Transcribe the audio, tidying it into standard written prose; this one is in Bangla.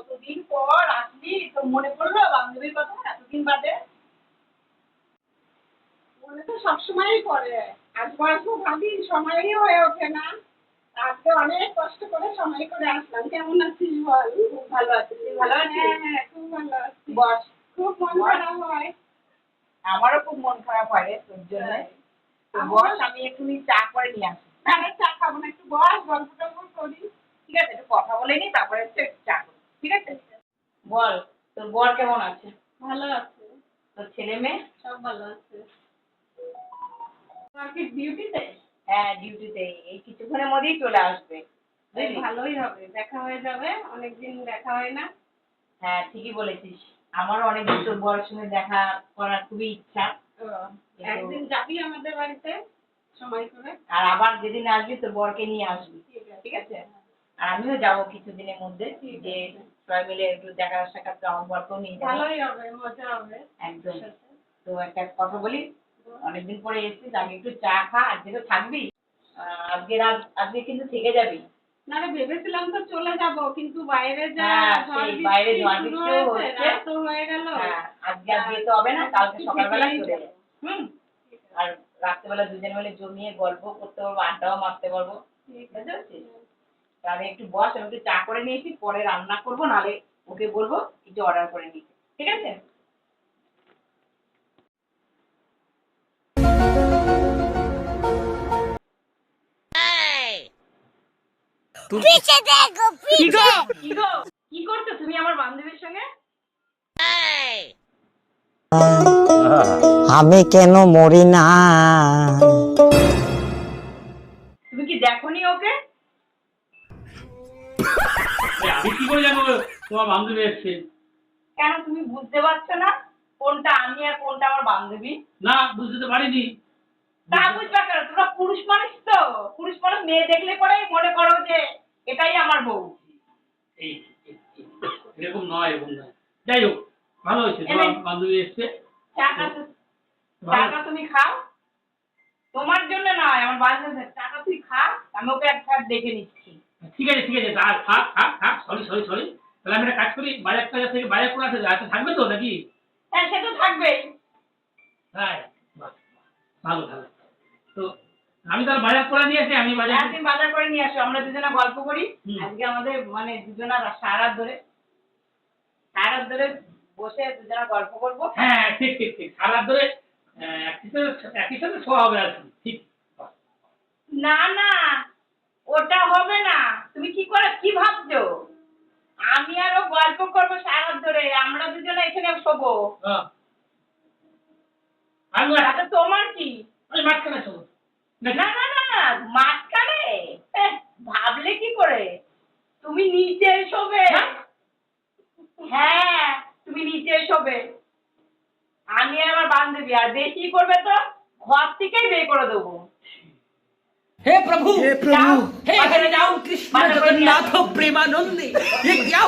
কতদিন পর আসলি, তো মনে পড়লো বান্ধবীর কথা এতদিন বাদে? মনে তো সবসময়ই পড়ে। আসবো আসবো ভাবি, সময়ই হয়ে ওঠে না। আজকে অনেক কষ্ট করে সময় করে আসলাম। কেমন আছিস বল? খুব ভালো আছি, তুই ভালো আছিস? হ্যাঁ হ্যাঁ, খুব ভালো আছি। বস। খুব মন বস। খারাপ হয়। আমারও খুব মন খারাপ হয় রে তোর জন্য। তো বস, আমি এক্ষুনি চা করে নিয়ে আসি। আরে চা খাবো না, একটু বস, গল্প টল্প করি। ঠিক আছে, একটু কথা বলে নি, তারপরে হচ্ছে চা করি, ঠিক আছে? বল, তোর বর কেমন আছে? ভালো আছে। তোর ছেলে মেয়ে? সব ভালো আছে। তোমার কি ডিউটিতে? হ্যাঁ, ডিউটিতে এই কিছুক্ষণের মধ্যেই চলে আসবে। বেশ ভালোই হবে, দেখা হয়ে যাবে, অনেকদিন দেখা হয় না। হ্যাঁ, ঠিকই বলেছিস। আমারও অনেকদিন তোর বরের সঙ্গে দেখা করার খুবই ইচ্ছা। ও, একদিন যাবি আমাদের বাড়িতে সময় করে। আর আবার যেদিন আসবি তোর বরকে নিয়ে আসবি, ঠিক আছে? আর আমিও যাবো কিছুদিনের মধ্যে, যে সবাই মিলে একটু দেখা সাক্ষাৎ আমার বরকেও নিয়ে যাবো। ভালোই হবে, মজা হবে। একদম। তো একটা কথা বলি, অনেকদিন পরে এসেছিস, আগে একটু চা খা। আজকে তো থাকবি, আজকে রাত, আজকে কিন্তু থেকে যাবি। না রে, ভেবেছিলাম তো চলে যাব, কিন্তু বাইরে যা ঝড় বাইরে বৃষ্টি ঝড় শুরু বৃষ্টিও হয়েছে, হচ্ছে। রাত তো হয়ে গেল। হ্যাঁ, আজকে আর যেতে হবে না, কালকে সকালবেলা চলে যাবে। হুম। ঠিক আছে। আর রাত্রেবেলা দুজনে মিলে জমিয়ে গল্প করতে পারবো, আড্ডাও মারতে পারবো। ঠিক বুঝতে আছে। পারছিস? তাহলে একটু বস, আমি একটু চা করে নিয়েছি, পরে রান্না করবো, নালে ওকে বলবো কিছু অর্ডার করে নিতে, ঠিক আছে? पीछे देखो কি গো, पीछे কি গো, কি করছো তুমি আমার বান্ধবীর সঙ্গে? আমি কেন মরি না তুমি কি দেখোনি ওকে? আমি কি করে জানবো তোমার বান্ধবী এসছে? কেন তুমি বুঝতে পারছো না কোনটা আমি আর কোনটা আমার বান্ধবী? না, বুঝতে তো পারিনি। তা বুঝবা কেন? তোমরা পুরুষ মানুষ তো, পুরুষ মানুষ মেয়ে দেখলে পরেই মনে করো যে এটাই আমার বউ। এই এরকম নয়, এরকম নয়। যাই হোক, ভালো হয়েছে তোমার বান্ধবী এসছে। চাটা তুমি খাও, তোমার জন্য নয়, আমার বান্ধবীর চাটা তুই খা, আমি ওকে একবার দেখে নিচ্ছি। ঠিক আছে, ঠিক আছে, থাক থাক থাক, সরি সরি সরি। তাহলে আমি একটা কাজ করি, বাজার টাজার থেকে বাজার করে আসে, আচ্ছা থাকবে তো নাকি? হ্যাঁ, সে তো থাকবেই। হ্যাঁ, বাহ, ভালো ভালো। তো আমি তাহলে বাজার করে নিয়ে আসি, আমি বাজার। হ্যাঁ, তুমি বাজার করে নিয়ে আসো, আমরা দুজনে গল্প করি। হুম। আজকে আমাদের মানে দুজনা সারা রাত ধরে বসে দুজনা গল্প করবো। হ্যাঁ, ঠিক ঠিক ঠিক, সারা ধরে একই সাথে শোয়া হবে আর কি। ঠিক। না না, ওটা হবে না। তুমি কি ভাবছো? আমি আরো গল্প করবো সারা রাত ধরে, আমরা দুজনে এখানে শোবো। হ্যাঁ। আমি তাতে তোমার কি? মাঝখানে শোবো। না না না না, মাঝখানে? ভাবলে কি করে? তুমি নিচে শোবে। হ্যাঁ, তুমি নিচে শোবে, আমি আর আমার বান্ধবী। আর বেশি করবে তো ঘর থেকেই বের করে দেবো। हे प्रभु जाओ, हे बाजार हरे जाओ, राम कृष्ण बाजार में नहीं जगन्नाथ प्रेमानंद ये क्या